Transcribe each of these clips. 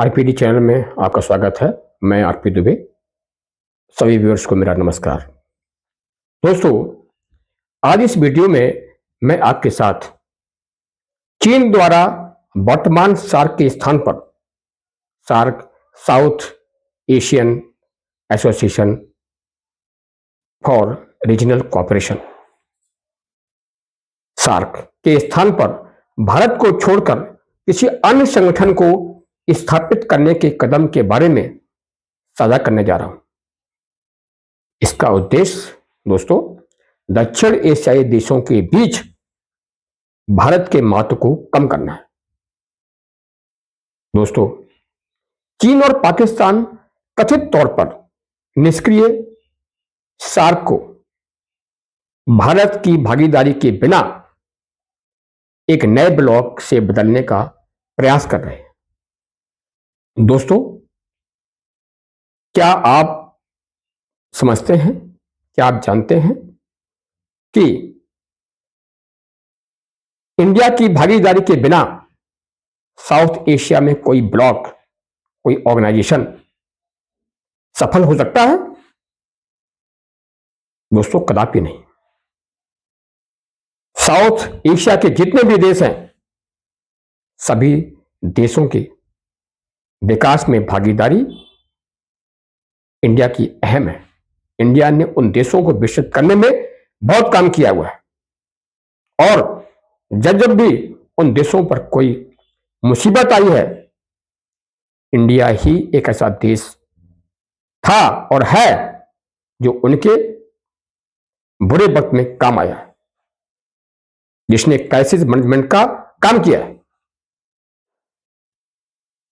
RPD channel में आपका स्वागत है। मैं आरपी दुबे। सभी व्यूअर्स को मेरा नमस्कार। दोस्तों, आज इस वीडियो में मैं आपके साथ चीन द्वारा वर्तमान सार्क के स्थान पर SAARC South Asian Association for Regional Cooperation SAARC के स्थान पर भारत को छोड़कर किसी अन्य संगठन को स्थापित करने के कदम के बारे में साझा करने जा रहा हूं। इसका उद्देश्य दोस्तों दक्षिण एशियाई देशों के बीच भारत के महत्व को कम करना है। दोस्तों, चीन और पाकिस्तान कथित तौर पर निष्क्रिय सार्क को भारत की भागीदारी के बिना एक नए ब्लॉक से बदलने का प्रयास कर रहे हैं। दोस्तों, क्या आप समझते हैं, क्या आप जानते हैं कि इंडिया की भागीदारी के बिना साउथ एशिया में कोई ब्लॉक, कोई ऑर्गेनाइजेशन सफल हो सकता है? दोस्तों, कदापि नहीं। साउथ एशिया के जितने भी देश हैं, सभी देशों के विकास में भागीदारी इंडिया की अहम है। इंडिया ने उन देशों को विकसित करने में बहुत काम किया हुआ है और जब जब भी उन देशों पर कोई मुसीबत आई है, इंडिया ही एक ऐसा देश था और है जो उनके बुरे वक्त में काम आया है, जिसने क्राइसिस मैनेजमेंट का काम किया है।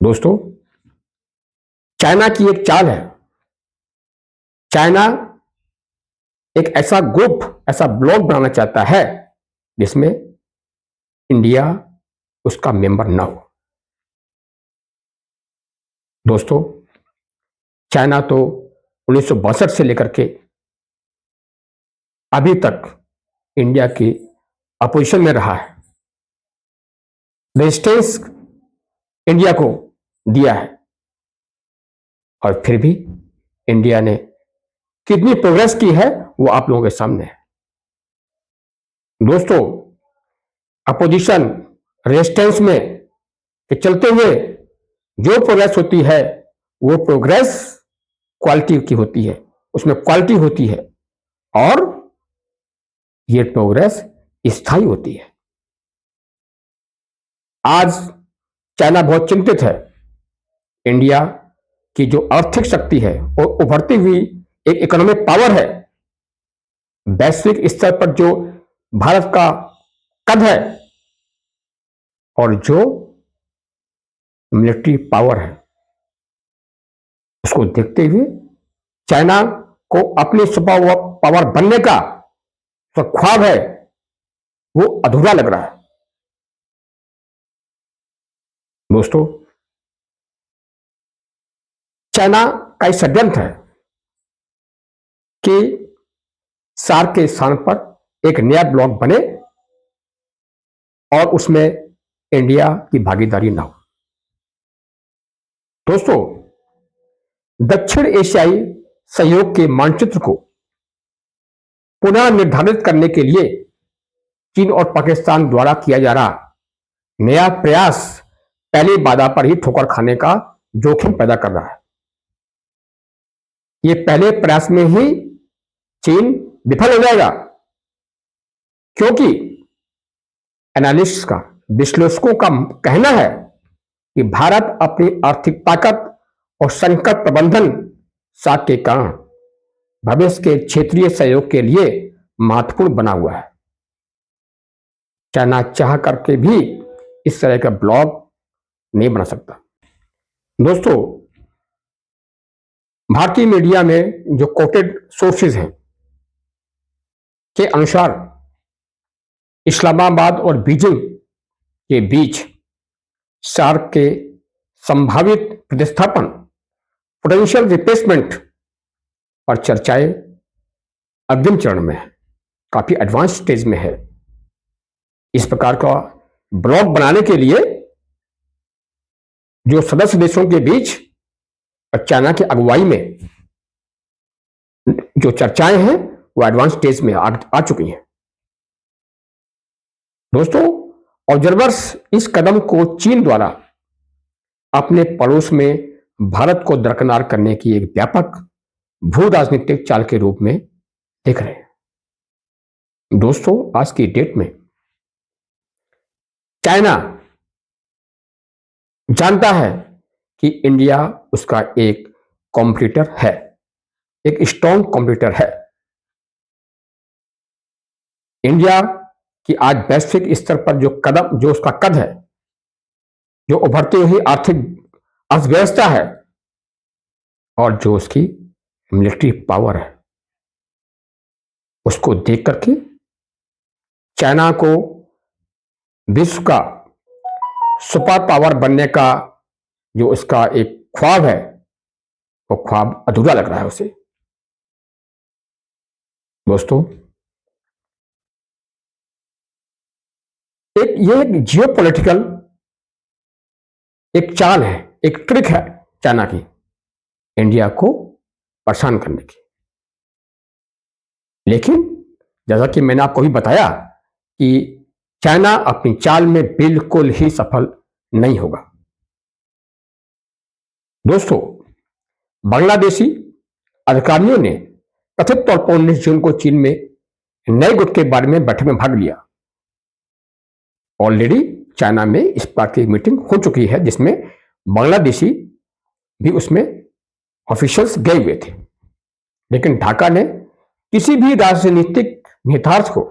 दोस्तों, चाइना की एक चाल है। चाइना एक ऐसा ग्रुप, ऐसा ब्लॉक बनाना चाहता है जिसमें इंडिया उसका मेंबर ना हो। दोस्तों, चाइना तो 1962 से लेकर के अभी तक इंडिया की अपोजिशन में रहा है, रेजिस्टेंस इंडिया को दिया है, और फिर भी इंडिया ने कितनी प्रोग्रेस की है वो आप लोगों के सामने है। दोस्तों, अपोजिशन रेजिस्टेंस में के चलते हुए जो प्रोग्रेस होती है वो प्रोग्रेस क्वालिटी की होती है, उसमें क्वालिटी होती है और ये प्रोग्रेस स्थायी होती है। आज चाइना बहुत चिंतित है। इंडिया की जो आर्थिक शक्ति है और उभरती हुई एक इकोनॉमिक पावर है, वैश्विक स्तर पर जो भारत का कद है और जो मिलिट्री पावर है, उसको देखते हुए चाइना को अपनी सुपर पावर बनने का जो ख्वाब है वो अधूरा लग रहा है। दोस्तों, चाइना का एक षड्यंत्र है कि सार्क के स्थान पर एक नया ब्लॉक बने और उसमें इंडिया की भागीदारी ना हो। दोस्तों, दक्षिण एशियाई सहयोग के मानचित्र को पुनः निर्धारित करने के लिए चीन और पाकिस्तान द्वारा किया जा रहा नया प्रयास पहली बाधा पर ही ठोकर खाने का जोखिम पैदा कर रहा है। ये पहले प्रयास में ही चीन विफल हो जाएगा, क्योंकि एनालिस्ट का, विश्लेषकों का कहना है कि भारत अपनी आर्थिक ताकत और संकट प्रबंधन साख के कारण भविष्य के क्षेत्रीय सहयोग के लिए महत्वपूर्ण बना हुआ है। चाइना चाह करके भी इस तरह का ब्लॉक नहीं बना सकता। दोस्तों, भारतीय मीडिया में जो कोटेड सोर्सेज हैं के अनुसार इस्लामाबाद और बीजिंग के बीच सार्क के संभावित प्रतिस्थापन, पोटेंशियल रिप्लेसमेंट पर चर्चाएं अग्रिम चरण में है, काफी एडवांस स्टेज में है। इस प्रकार का ब्लॉक बनाने के लिए जो सदस्य देशों के बीच चाइना की अगुवाई में जो चर्चाएं हैं वो एडवांस स्टेज में आ चुकी हैं। दोस्तों, ऑब्जर्वर्स इस कदम को चीन द्वारा अपने पड़ोस में भारत को दरकिनार करने की एक व्यापक भू राजनीतिक चाल के रूप में देख रहे हैं। दोस्तों, आज की डेट में चाइना जानता है कि इंडिया उसका एक कॉम्पिटिटर है, एक स्ट्रॉन्ग कॉम्पिटिटर है। इंडिया की आज वैश्विक स्तर पर जो उसका कद है, जो उभरती हुई आर्थिक अर्थव्यवस्था है और जो उसकी मिलिट्री पावर है, उसको देख करके चाइना को विश्व का सुपर पावर बनने का जो उसका एक ख्वाब है, वो ख्वाब अधूरा लग रहा है उसे। दोस्तों, ये एक जियोपॉलिटिकल एक चाल है, एक ट्रिक है चाइना की इंडिया को परेशान करने की। लेकिन जैसा कि मैंने आपको भी बताया कि चाइना अपनी चाल में बिल्कुल ही सफल नहीं होगा। दोस्तों, बांग्लादेशी अधिकारियों ने कथित तौर पर 19 जून को चीन में नए गुट के बारे में बैठक में भाग लिया। ऑलरेडी चाइना में इस बात की मीटिंग हो चुकी है जिसमें बांग्लादेशी भी उसमें ऑफिशियल्स गए हुए थे, लेकिन ढाका ने किसी भी राजनीतिक निहितार्थ को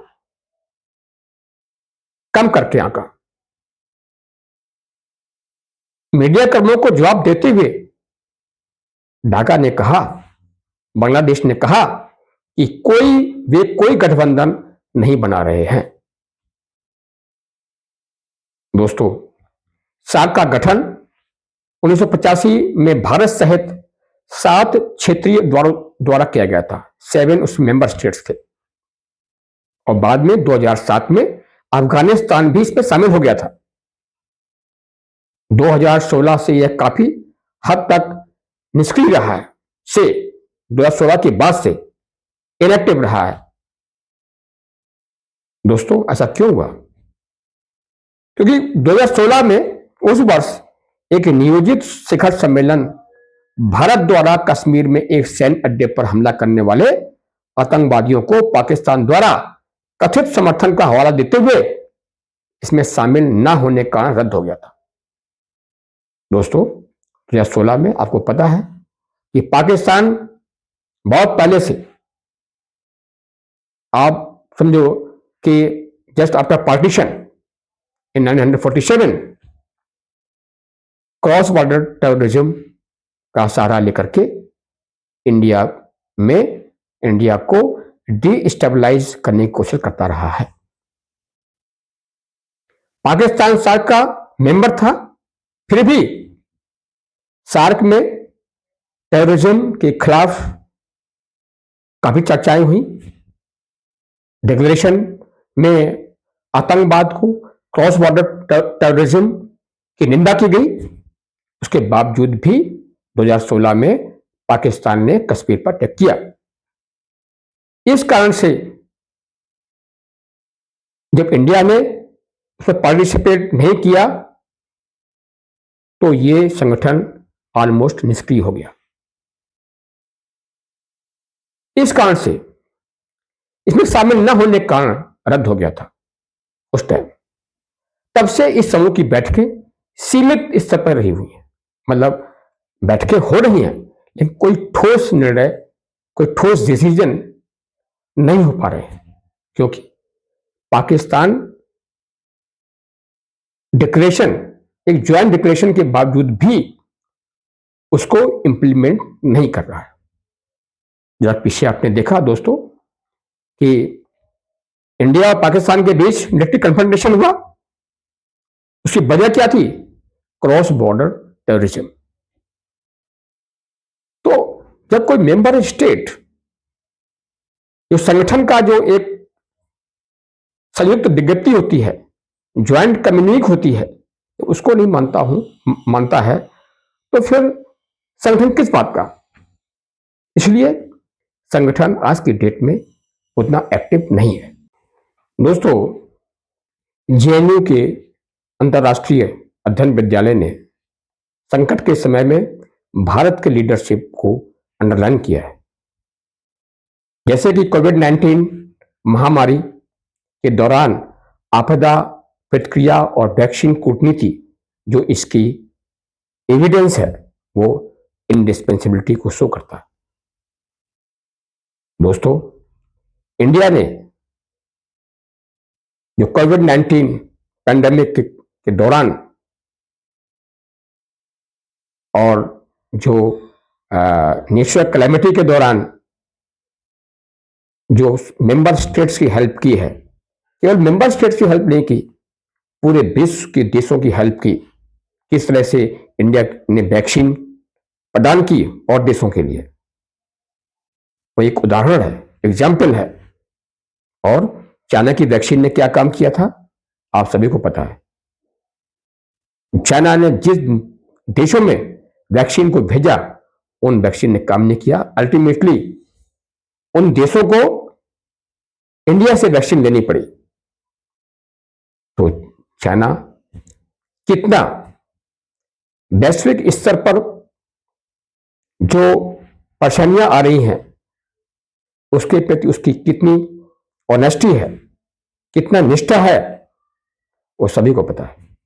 कम करके आंका। मीडिया कर्मियों को जवाब देते हुए ढाका ने कहा, बांग्लादेश ने कहा कि वे कोई गठबंधन नहीं बना रहे हैं। दोस्तों, सार्क का गठन 1985 में भारत सहित 7 क्षेत्रीय द्वारा किया गया था। 7 उस मेंबर स्टेट्स थे और बाद में 2007 में अफगानिस्तान भी इसमें शामिल हो गया था। 2016 से यह काफी हद तक निष्क्रिय रहा है, 2016 के बाद से इनएक्टिव रहा है। दोस्तों, ऐसा क्यों हुआ? क्योंकि 2016 में उस वर्ष एक नियोजित शिखर सम्मेलन भारत द्वारा कश्मीर में एक सैन्य अड्डे पर हमला करने वाले आतंकवादियों को पाकिस्तान द्वारा कथित समर्थन का हवाला देते हुए इसमें शामिल न होने का रद्द हो गया था। दोस्तों, 2016 में आपको पता है कि पाकिस्तान बहुत पहले से, आप समझो कि जस्ट आफ्टर पार्टीशन इन 1947 क्रॉस बॉर्डर टेररिज्म का सहारा लेकर के इंडिया को डिस्टेबलाइज करने की कोशिश करता रहा है। पाकिस्तान सार्क का मेंबर था, फिर भी सार्क में टेररिज्म के खिलाफ काफी चर्चाएं हुई। डिक्लेरेशन में आतंकवाद को, क्रॉस बॉर्डर टेररिज्म की निंदा की गई। उसके बावजूद भी 2016 में पाकिस्तान ने कश्मीर पर अटैक किया। इस कारण से जब इंडिया ने उसमें पार्टिसिपेट नहीं किया तो ये संगठन ऑलमोस्ट निष्क्रिय हो गया। इस कारण से इसमें शामिल न होने के कारण रद्द हो गया था उस टाइम। तब से इस समूह की बैठकें सीमित स्तर पर रही हुई हैं, मतलब बैठकें हो रही हैं लेकिन कोई ठोस निर्णय, कोई ठोस डिसीजन नहीं हो पा रहे हैं, क्योंकि पाकिस्तान डिक्लेरेशन, एक ज्वाइंट डिक्लेरेशन के बावजूद भी उसको इंप्लीमेंट नहीं कर रहा है। जरा पीछे आपने देखा दोस्तों कि इंडिया और पाकिस्तान के बीच मिलिट्री कन्फ्रंटेशन हुआ, उसकी वजह क्या थी? Cross border terrorism. तो जब कोई मेंबर स्टेट, जो संगठन का जो एक संयुक्त विज्ञप्ति होती है, ज्वाइंट कम्युनिक होती है, तो उसको नहीं मानता है तो फिर संगठन किस बात का? इसलिए संगठन आज की डेट में उतना एक्टिव नहीं है। दोस्तों, जेएनयू के अंतर्राष्ट्रीय अध्ययन विद्यालय ने संकट के समय में भारत के लीडरशिप को अंडरलाइन किया है। जैसे कि कोविड-19 महामारी के दौरान आपदा प्रतिक्रिया और वैक्सीन कूटनीति जो इसकी एविडेंस है वो इंडिस्पेंसिबिलिटी को शो करता है। दोस्तों, इंडिया ने जो कोविड-19 पैंडेमिक के दौरान और जो नेचुरल कैलेमिटी के दौरान जो मेंबर स्टेट्स की हेल्प की है, केवल मेंबर स्टेट्स की हेल्प नहीं की, पूरे विश्व के देशों की हेल्प की। किस तरह से इंडिया ने वैक्सीन प्रदान की और देशों के लिए, वो एक उदाहरण है, एग्जाम्पल है। और चाइना की वैक्सीन ने क्या काम किया था आप सभी को पता है। चाइना ने जिस देशों में वैक्सीन को भेजा उन वैक्सीन ने काम नहीं किया। अल्टीमेटली उन देशों को इंडिया से वैक्सीन लेनी पड़ी। तो चाइना कितना वैश्विक स्तर पर जो परेशानियां आ रही हैं उसके प्रति उसकी कितनी ऑनेस्टी है, कितना निष्ठा है, वो सभी को पता है।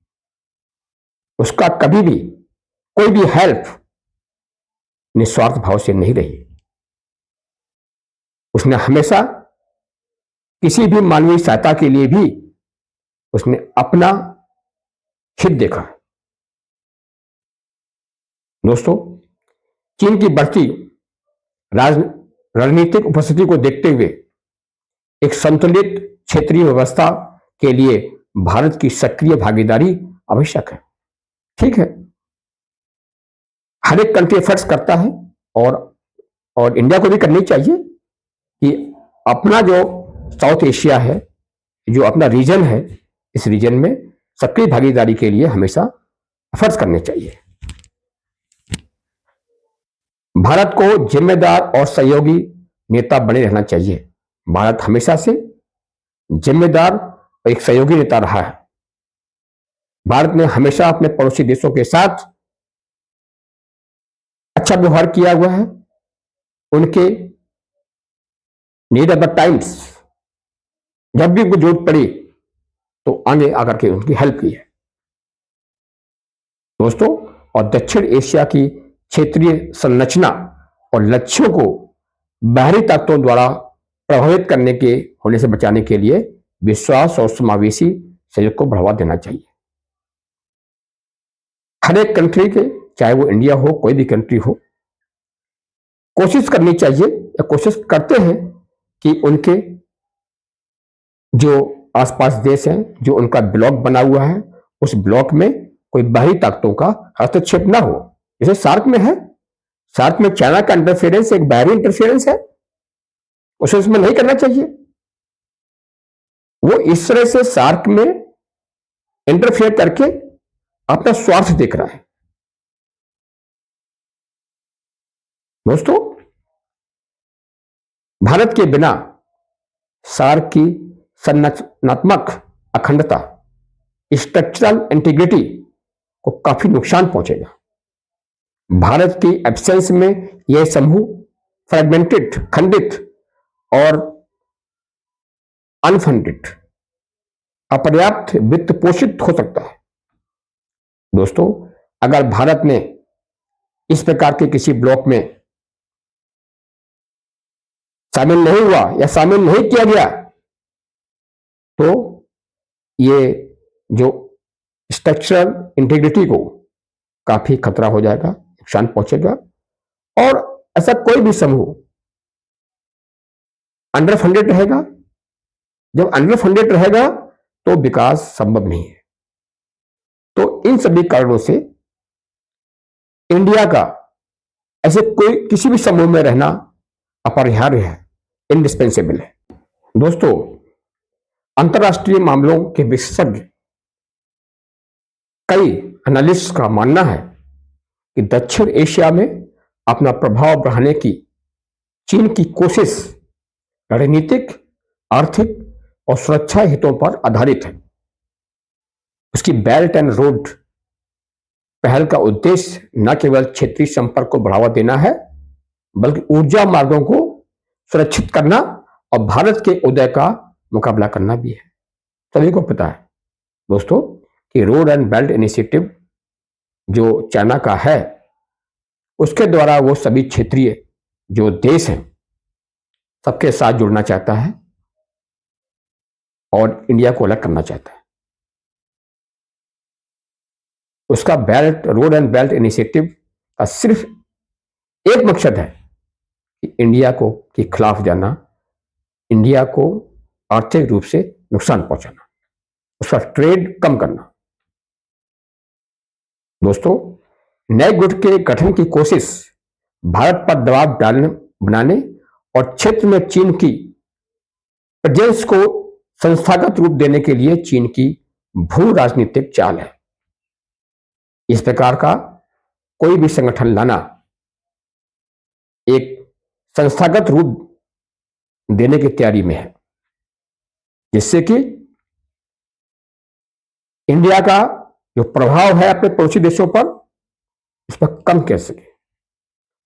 उसका कभी भी कोई भी हेल्प निस्वार्थ भाव से नहीं रही। उसने हमेशा किसी भी मानवीय सहायता के लिए भी उसने अपना हित देखा। दोस्तों, चीन की बढ़ती रणनीतिक उपस्थिति को देखते हुए एक संतुलित क्षेत्रीय व्यवस्था के लिए भारत की सक्रिय भागीदारी आवश्यक है। ठीक है, हर एक कंट्री एफर्ट्स करता है और इंडिया को भी करनी चाहिए कि अपना जो साउथ एशिया है, जो अपना रीजन है, इस रीजन में सक्रिय भागीदारी के लिए हमेशा एफर्ट्स करने चाहिए। भारत को जिम्मेदार और सहयोगी नेता बने रहना चाहिए। भारत हमेशा से जिम्मेदार और एक सहयोगी नेता रहा है। भारत ने हमेशा अपने पड़ोसी देशों के साथ अच्छा व्यवहार किया हुआ है। उनके नीड ऑफ द टाइम्स जब भी उनको जरूरत पड़ी तो आगे आकर के उनकी हेल्प की है। दोस्तों, और दक्षिण एशिया की क्षेत्रीय संरचना और लक्ष्यों को बाहरी ताकतों द्वारा प्रभावित करने के होने से बचाने के लिए विश्वास और समावेशी सहयोग को बढ़ावा देना चाहिए। हर एक कंट्री के, चाहे वो इंडिया हो, कोई भी कंट्री हो, कोशिश करनी चाहिए या कोशिश करते हैं कि उनके जो आसपास देश हैं, जो उनका ब्लॉक बना हुआ है, उस ब्लॉक में कोई बाहरी ताकतों का हस्तक्षेप ना हो। जैसे सार्क में है, सार्क में चाइना का इंटरफेरेंस एक बाहरी इंटरफेरेंस है, उसे उसमें नहीं करना चाहिए। वो इस तरह से सार्क में इंटरफेयर करके अपना स्वार्थ देख रहा है। दोस्तों, भारत के बिना सार्क की संरचनात्मक अखंडता, स्ट्रक्चरल इंटीग्रिटी को काफी नुकसान पहुंचेगा। भारत की एब्सेंस में यह समूह फ्रेगमेंटेड, खंडित और अनफंडेड, अपर्याप्त वित्त पोषित हो सकता है। दोस्तों, अगर भारत ने इस प्रकार के किसी ब्लॉक में शामिल नहीं हुआ या शामिल नहीं किया गया तो ये जो स्ट्रक्चरल इंटीग्रिटी को काफी खतरा हो जाएगा, नुकसान पहुंचेगा। और ऐसा कोई भी समूह अंडर फंडेड रहेगा। जब अंडर फंडेड रहेगा तो विकास संभव नहीं है। तो इन सभी कारणों से इंडिया का ऐसे कोई किसी भी समूह में रहना अपरिहार्य है, इंडिस्पेंसेबल है। दोस्तों, अंतरराष्ट्रीय मामलों के विशेषज्ञ, कई एनालिस्ट का मानना है कि दक्षिण एशिया में अपना प्रभाव बढ़ाने की चीन की कोशिश रणनीतिक, आर्थिक और सुरक्षा हितों पर आधारित है। उसकी बेल्ट एंड रोड पहल का उद्देश्य न केवल क्षेत्रीय संपर्क को बढ़ावा देना है, बल्कि ऊर्जा मार्गों को सुरक्षित करना और भारत के उदय का मुकाबला करना भी है। सभी को पता है दोस्तों कि रोड एंड बेल्ट इनिशिएटिव जो चाइना का है, उसके द्वारा वो सभी क्षेत्रीय जो देश हैं सबके साथ जुड़ना चाहता है और इंडिया को अलग करना चाहता है। उसका रोड एंड बेल्ट इनिशिएटिव का सिर्फ एक मकसद है कि इंडिया को के खिलाफ जाना, इंडिया को आर्थिक रूप से नुकसान पहुंचाना, उसका ट्रेड कम करना। दोस्तों, नए गुट के गठन की कोशिश भारत पर दबाव बनाने और क्षेत्र में चीन की प्रेजेंस को संस्थागत रूप देने के लिए चीन की भू राजनीतिक चाल है। इस प्रकार का कोई भी संगठन लाना एक संस्थागत रूप देने की तैयारी में है, जिससे कि इंडिया का जो प्रभाव है अपने पड़ोसी देशों पर, इस पर कम कर सके,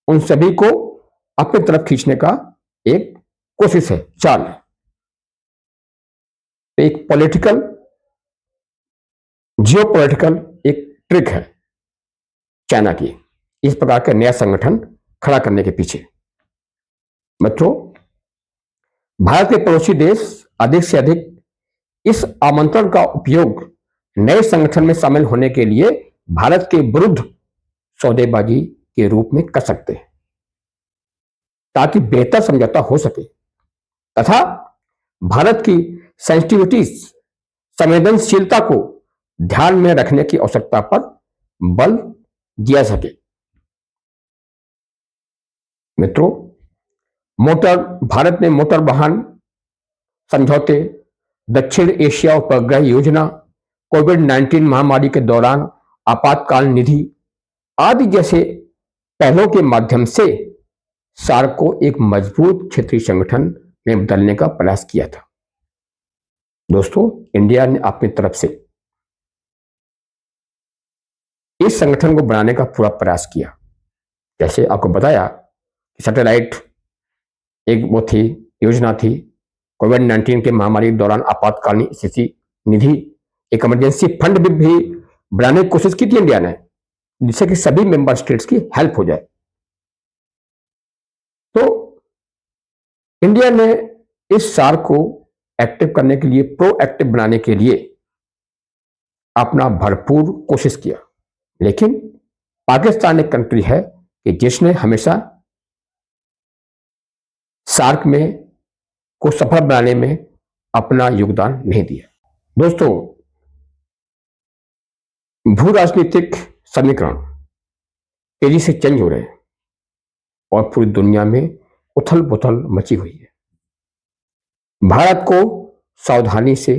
उन सभी को अपनी तरफ खींचने का एक कोशिश है, चाल है। एक पॉलिटिकल, जियोपॉलिटिकल एक ट्रिक है चाइना की, इस प्रकार का नया संगठन खड़ा करने के पीछे। मित्रों, भारत के पड़ोसी देश अधिक से अधिक इस आमंत्रण का उपयोग नए संगठन में शामिल होने के लिए भारत के विरुद्ध सौदेबाजी के रूप में कर सकते हैं, ताकि बेहतर समझौता हो सके तथा भारत की सेंसिटिविटीज, संवेदनशीलता को ध्यान में रखने की आवश्यकता पर बल दिया सके। मित्रों, भारत ने मोटर वाहन समझौते, दक्षिण एशिया उपग्रह योजना, कोविड-19 महामारी के दौरान आपातकाल निधि आदि जैसे पहलों के माध्यम से सार्क को एक मजबूत क्षेत्रीय संगठन में बदलने का प्रयास किया था। दोस्तों, इंडिया ने अपनी तरफ से इस संगठन को बनाने का पूरा प्रयास किया। जैसे आपको बताया कि सैटेलाइट एक वो थी, योजना थी, कोविड-19 के महामारी के दौरान आपातकालीन स्थिति निधि, एक इमरजेंसी फंड भी बनाने की कोशिश की थी इंडिया ने, जिससे कि सभी मेंबर स्टेट्स की हेल्प हो जाए। तो इंडिया ने इस सार्क को एक्टिव करने के लिए, प्रोएक्टिव बनाने के लिए अपना भरपूर कोशिश किया। लेकिन पाकिस्तान एक कंट्री है कि जिसने हमेशा सार्क में को सफल बनाने में अपना योगदान नहीं दिया। दोस्तों, भू राजनीतिक समीकरण तेजी से चेंज हो रहे हैं और पूरी दुनिया में उथल पुथल मची हुई है। भारत को सावधानी से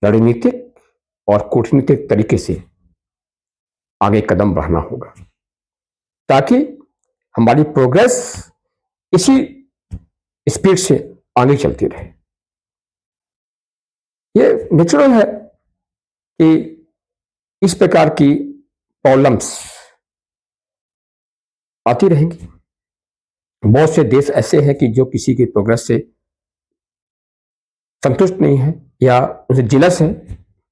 रणनीतिक और कूटनीतिक तरीके से आगे कदम बढ़ाना होगा, ताकि हमारी प्रोग्रेस इसी स्पीड से आगे चलती रहे। ये नेचुरल है कि इस प्रकार की प्रॉब्लम्स आती रहेंगी। बहुत से देश ऐसे हैं कि जो किसी की प्रोग्रेस से संतुष्ट नहीं है या उनसे जिलस है,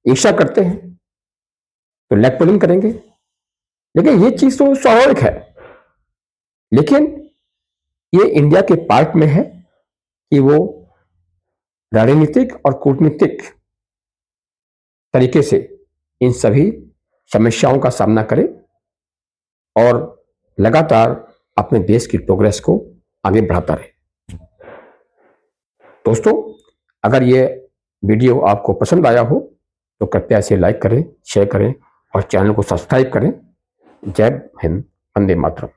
ईर्ष्या करते हैं, तो लेग पुलिंग करेंगे। लेकिन ये चीज तो स्वाभाविक है, लेकिन ये इंडिया के पार्ट में है कि वो रणनीतिक और कूटनीतिक तरीके से इन सभी समस्याओं का सामना करे और लगातार अपने देश की प्रोग्रेस को आगे बढ़ाता रहे। दोस्तों, अगर ये वीडियो आपको पसंद आया हो तो कृपया इसे लाइक करें, शेयर करें और चैनल को सब्सक्राइब करें। जय हिंद, वंदे मातरम।